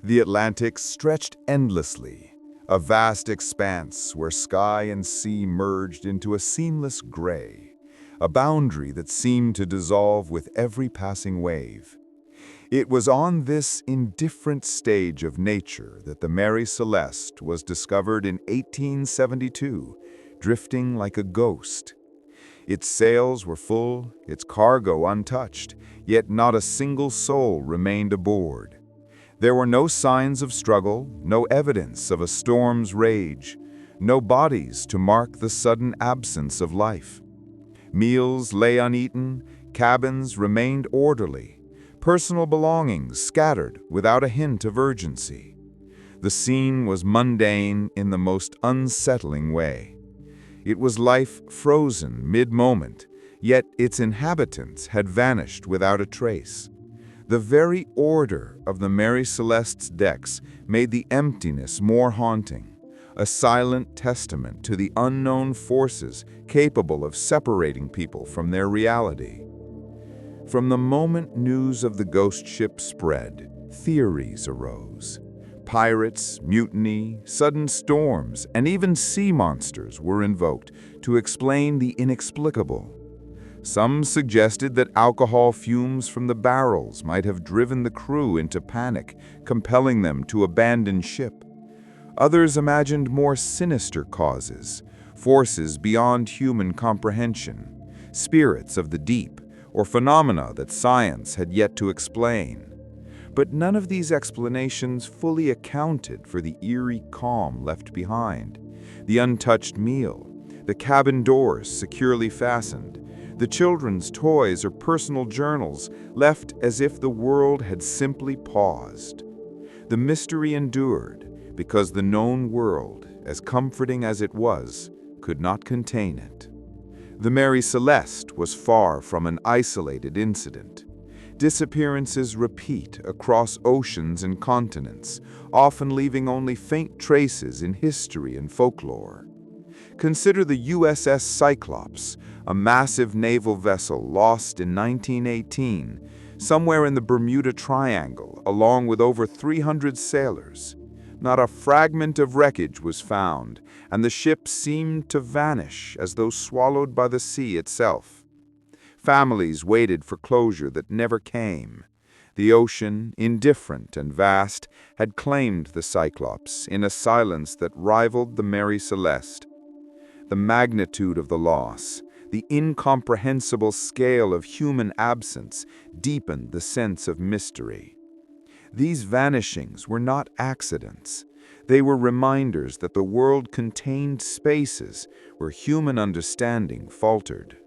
The Atlantic stretched endlessly, a vast expanse where sky and sea merged into a seamless gray, a boundary that seemed to dissolve with every passing wave. It was on this indifferent stage of nature that the Mary Celeste was discovered in 1872, drifting like a ghost. Its sails were full, its cargo untouched, yet not a single soul remained aboard. There were no signs of struggle, no evidence of a storm's rage, no bodies to mark the sudden absence of life. Meals lay uneaten, cabins remained orderly, personal belongings scattered without a hint of urgency. The scene was mundane in the most unsettling way. It was life frozen mid-moment, yet its inhabitants had vanished without a trace. The very order of the Mary Celeste's decks made the emptiness more haunting, a silent testament to the unknown forces capable of separating people from their reality. From the moment news of the ghost ship spread, theories arose. Pirates, mutiny, sudden storms, and even sea monsters were invoked to explain the inexplicable. Some suggested that alcohol fumes from the barrels might have driven the crew into panic, compelling them to abandon ship. Others imagined more sinister causes, forces beyond human comprehension, spirits of the deep, or phenomena that science had yet to explain. But none of these explanations fully accounted for the eerie calm left behind. The untouched meal, the cabin doors securely fastened, the children's toys or personal journals left as if the world had simply paused. The mystery endured because the known world, as comforting as it was, could not contain it. The Mary Celeste was far from an isolated incident. Disappearances repeat across oceans and continents, often leaving only faint traces in history and folklore. Consider the USS Cyclops, a massive naval vessel lost in 1918, somewhere in the Bermuda Triangle, along with over 300 sailors. Not a fragment of wreckage was found, and the ship seemed to vanish as though swallowed by the sea itself. Families waited for closure that never came. The ocean, indifferent and vast, had claimed the Cyclops in a silence that rivaled the Mary Celeste. The magnitude of the loss, the incomprehensible scale of human absence, deepened the sense of mystery. These vanishings were not accidents. They were reminders that the world contained spaces where human understanding faltered.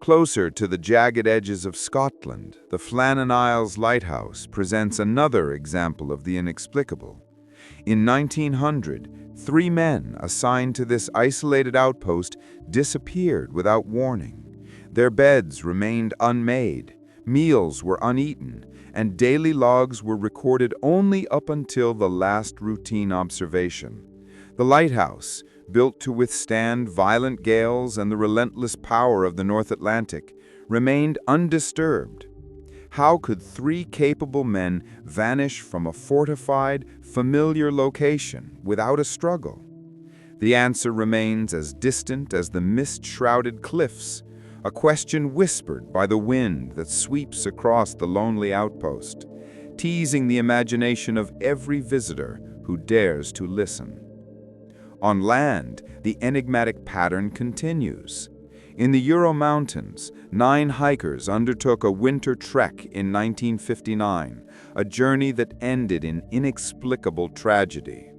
Closer to the jagged edges of Scotland, the Flannan Isles lighthouse presents another example of the inexplicable. In 1900, 3 men assigned to this isolated outpost disappeared without warning. Their beds remained unmade, meals were uneaten, and daily logs were recorded only up until the last routine observation. The lighthouse, built to withstand violent gales and the relentless power of the North Atlantic, remained undisturbed. How could 3 capable men vanish from a fortified, familiar location without a struggle? The answer remains as distant as the mist-shrouded cliffs, a question whispered by the wind that sweeps across the lonely outpost, teasing the imagination of every visitor who dares to listen. On land, the enigmatic pattern continues. In the Ural Mountains, 9 hikers undertook a winter trek in 1959, a journey that ended in inexplicable tragedy.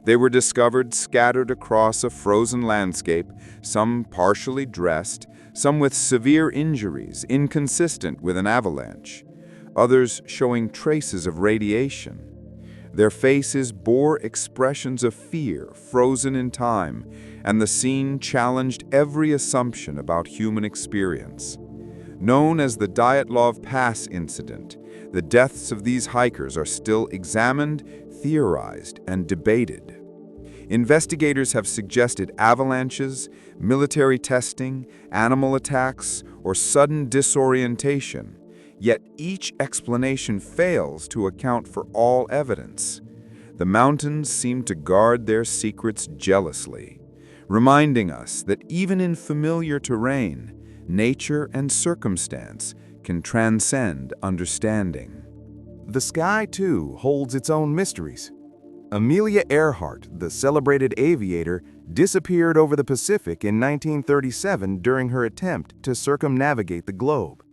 They were discovered scattered across a frozen landscape, some partially dressed, some with severe injuries inconsistent with an avalanche, others showing traces of radiation. Their faces bore expressions of fear frozen in time, and the scene challenged every assumption about human experience. Known as the Dyatlov Pass incident, the deaths of these hikers are still examined, theorized, and debated. Investigators have suggested avalanches, military testing, animal attacks, or sudden disorientation, Yet each explanation fails to account for all evidence. The mountains seem to guard their secrets jealously, reminding us that even in familiar terrain, nature and circumstance can transcend understanding. The sky, too, holds its own mysteries. Amelia Earhart, the celebrated aviator, disappeared over the Pacific in 1937 during her attempt to circumnavigate the globe.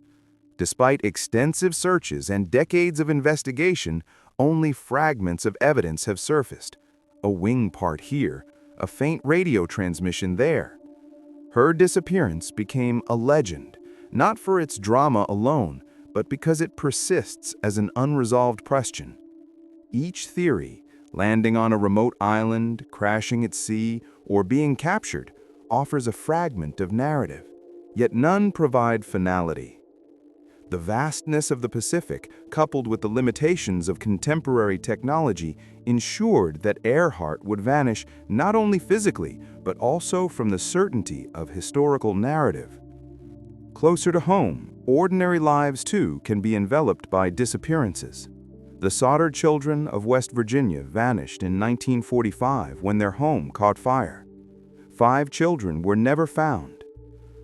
Despite extensive searches and decades of investigation, only fragments of evidence have surfaced. A wing part here, a faint radio transmission there. Her disappearance became a legend, not for its drama alone, but because it persists as an unresolved question. Each theory, landing on a remote island, crashing at sea, or being captured, offers a fragment of narrative, yet none provide finality. The vastness of the Pacific, coupled with the limitations of contemporary technology, ensured that Earhart would vanish not only physically, but also from the certainty of historical narrative. Closer to home, ordinary lives too can be enveloped by disappearances. The Sodder children of West Virginia vanished in 1945 when their home caught fire. 5 children were never found.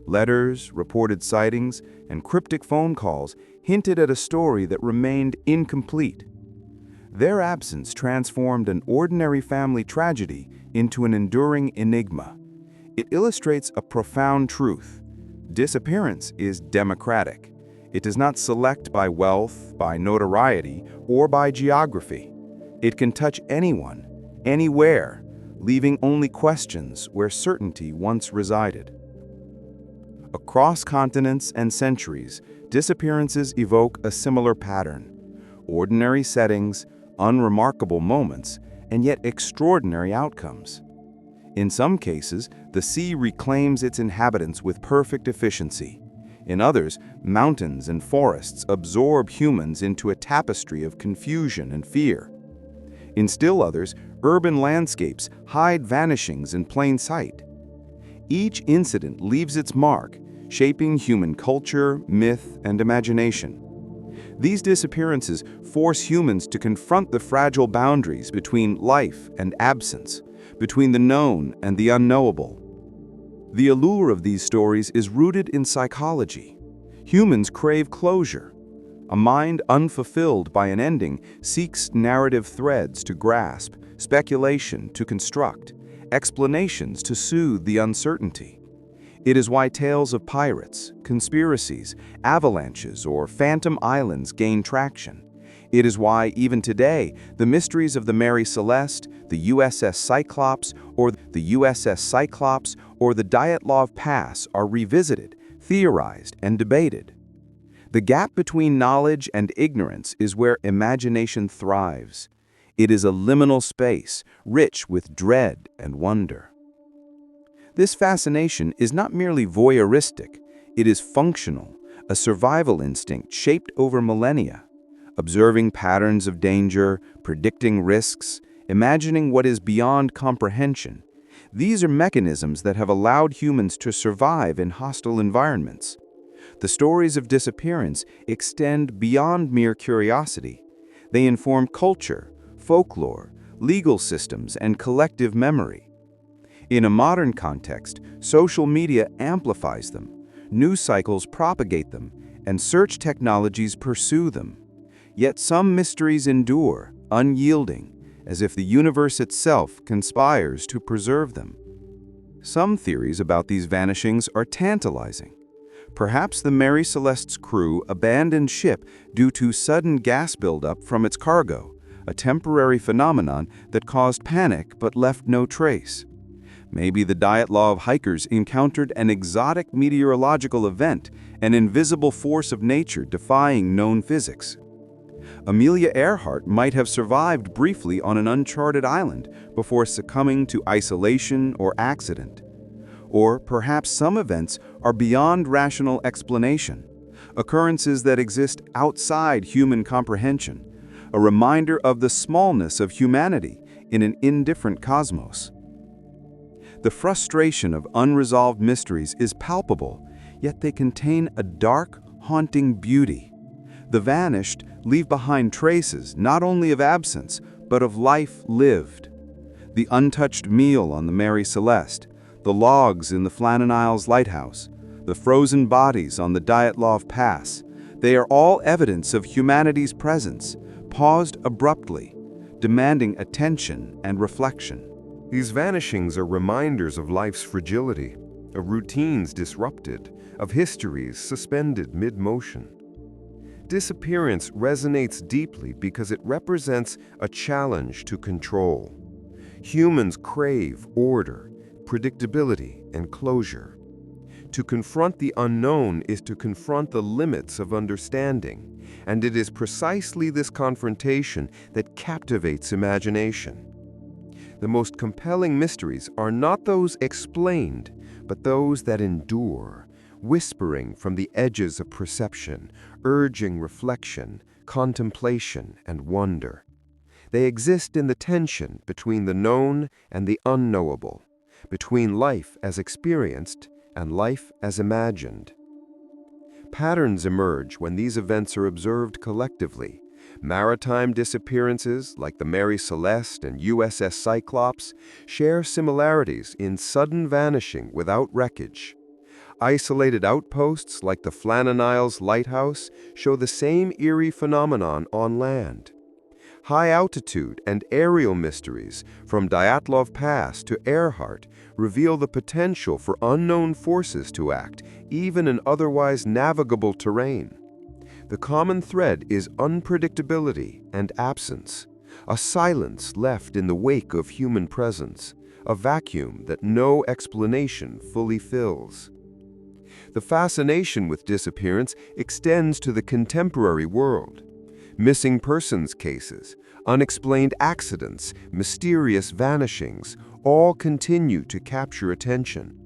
Letters, reported sightings, and cryptic phone calls hinted at a story that remained incomplete. Their absence transformed an ordinary family tragedy into an enduring enigma. It illustrates a profound truth. Disappearance is democratic. It does not select by wealth, by notoriety, or by geography. It can touch anyone, anywhere, leaving only questions where certainty once resided. Across continents and centuries, disappearances evoke a similar pattern. Ordinary settings, unremarkable moments, and yet extraordinary outcomes. In some cases, the sea reclaims its inhabitants with perfect efficiency. In others, mountains and forests absorb humans into a tapestry of confusion and fear. In still others, urban landscapes hide vanishings in plain sight. Each incident leaves its mark, shaping human culture, myth, and imagination. These disappearances force humans to confront the fragile boundaries between life and absence, between the known and the unknowable. The allure of these stories is rooted in psychology. Humans crave closure. A mind unfulfilled by an ending seeks narrative threads to grasp, speculation to construct, explanations to soothe the uncertainty. It is why tales of pirates, conspiracies, avalanches, or phantom islands gain traction. It is why, even today, the mysteries of the Mary Celeste, the USS Cyclops, or the Dyatlov Pass are revisited, theorized, and debated. The gap between knowledge and ignorance is where imagination thrives. It is a liminal space, rich with dread and wonder. This fascination is not merely voyeuristic, it is functional, a survival instinct shaped over millennia. Observing patterns of danger, predicting risks, imagining what is beyond comprehension. These are mechanisms that have allowed humans to survive in hostile environments. The stories of disappearance extend beyond mere curiosity. They inform culture, folklore, legal systems, and collective memory. In a modern context, social media amplifies them, news cycles propagate them, and search technologies pursue them. Yet some mysteries endure, unyielding, as if the universe itself conspires to preserve them. Some theories about these vanishings are tantalizing. Perhaps the Mary Celeste's crew abandoned ship due to sudden gas buildup from its cargo, a temporary phenomenon that caused panic but left no trace. Maybe the Dyatlov hikers encountered an exotic meteorological event, an invisible force of nature defying known physics. Amelia Earhart might have survived briefly on an uncharted island before succumbing to isolation or accident. Or perhaps some events are beyond rational explanation, occurrences that exist outside human comprehension, a reminder of the smallness of humanity in an indifferent cosmos. The frustration of unresolved mysteries is palpable, yet they contain a dark, haunting beauty. The vanished leave behind traces not only of absence, but of life lived. The untouched meal on the Mary Celeste, the logs in the Flannan Isles lighthouse, the frozen bodies on the Dyatlov Pass, they are all evidence of humanity's presence, paused abruptly, demanding attention and reflection. These vanishings are reminders of life's fragility, of routines disrupted, of histories suspended mid-motion. Disappearance resonates deeply because it represents a challenge to control. Humans crave order, predictability, and closure. To confront the unknown is to confront the limits of understanding, and it is precisely this confrontation that captivates imagination. The most compelling mysteries are not those explained, but those that endure, whispering from the edges of perception, urging reflection, contemplation, and wonder. They exist in the tension between the known and the unknowable, between life as experienced and life as imagined. Patterns emerge when these events are observed collectively. Maritime disappearances, like the Mary Celeste and USS Cyclops, share similarities in sudden vanishing without wreckage. Isolated outposts, like the Flannan Isles lighthouse, show the same eerie phenomenon on land. High-altitude and aerial mysteries, from Dyatlov Pass to Earhart, reveal the potential for unknown forces to act, even in otherwise navigable terrain. The common thread is unpredictability and absence, a silence left in the wake of human presence, a vacuum that no explanation fully fills. The fascination with disappearance extends to the contemporary world. Missing persons cases, unexplained accidents, mysterious vanishings, all continue to capture attention.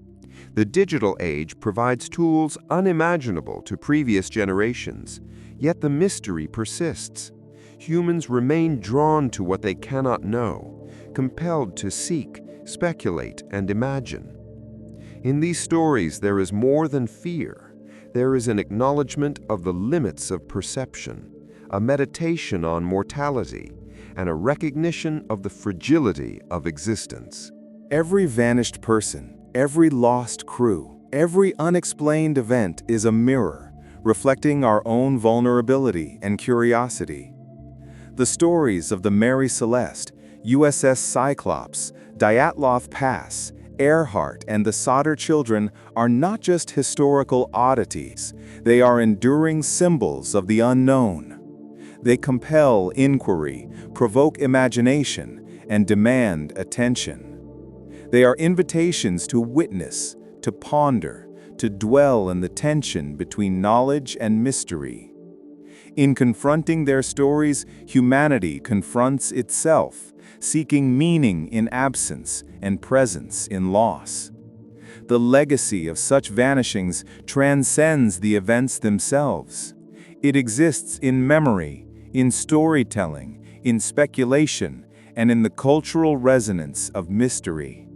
The digital age provides tools unimaginable to previous generations, yet the mystery persists. Humans remain drawn to what they cannot know, compelled to seek, speculate, and imagine. In these stories, there is more than fear. There is an acknowledgement of the limits of perception, a meditation on mortality, and a recognition of the fragility of existence. Every vanished person, every lost crew, every unexplained event is a mirror, reflecting our own vulnerability and curiosity. The stories of the Mary Celeste, USS Cyclops, Dyatlov Pass, Earhart, and the Sodder children are not just historical oddities, they are enduring symbols of the unknown. They compel inquiry, provoke imagination, and demand attention. They are invitations to witness, to ponder, to dwell in the tension between knowledge and mystery. In confronting their stories, humanity confronts itself, seeking meaning in absence and presence in loss. The legacy of such vanishings transcends the events themselves. It exists in memory, in storytelling, in speculation, and in the cultural resonance of mystery.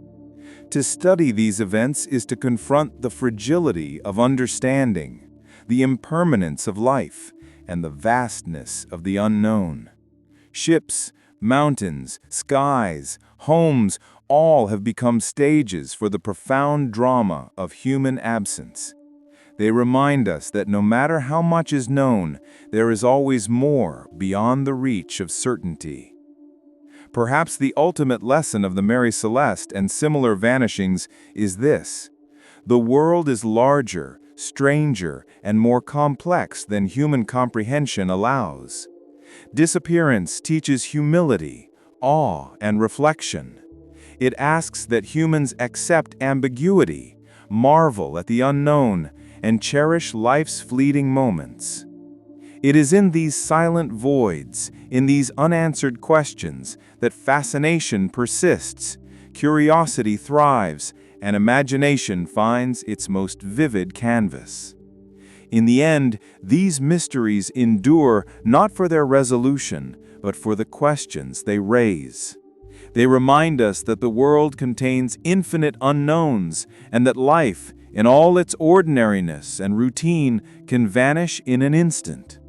To study these events is to confront the fragility of understanding, the impermanence of life, and the vastness of the unknown. Ships, mountains, skies, homes, all have become stages for the profound drama of human absence. They remind us that no matter how much is known, there is always more beyond the reach of certainty. Perhaps the ultimate lesson of the Mary Celeste and similar vanishings is this: the world is larger, stranger, and more complex than human comprehension allows. Disappearance teaches humility, awe, and reflection. It asks that humans accept ambiguity, marvel at the unknown, and cherish life's fleeting moments. It is in these silent voids, in these unanswered questions, that fascination persists, curiosity thrives, and imagination finds its most vivid canvas. In the end, these mysteries endure not for their resolution, but for the questions they raise. They remind us that the world contains infinite unknowns, and that life, in all its ordinariness and routine, can vanish in an instant.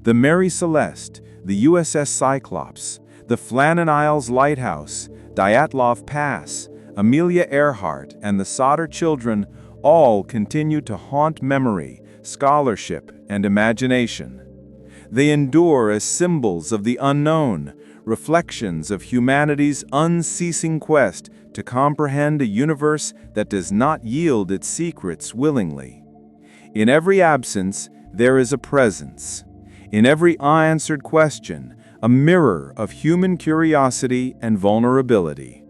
The Mary Celeste, the USS Cyclops, the Flannan Isles lighthouse, Dyatlov Pass, Amelia Earhart, and the Solder children all continue to haunt memory, scholarship, and imagination. They endure as symbols of the unknown, reflections of humanity's unceasing quest to comprehend a universe that does not yield its secrets willingly. In every absence, there is a presence. In every unanswered question, a mirror of human curiosity and vulnerability.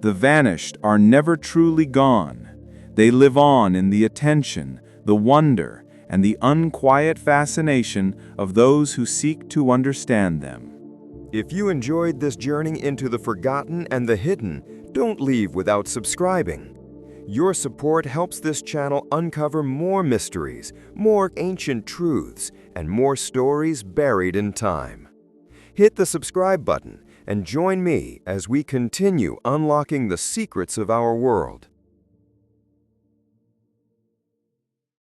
The vanished are never truly gone. They live on in the attention, the wonder, and the unquiet fascination of those who seek to understand them. If you enjoyed this journey into the forgotten and the hidden, don't leave without subscribing. Your support helps this channel uncover more mysteries, more ancient truths, and more stories buried in time. Hit the subscribe button and join me as we continue unlocking the secrets of our world.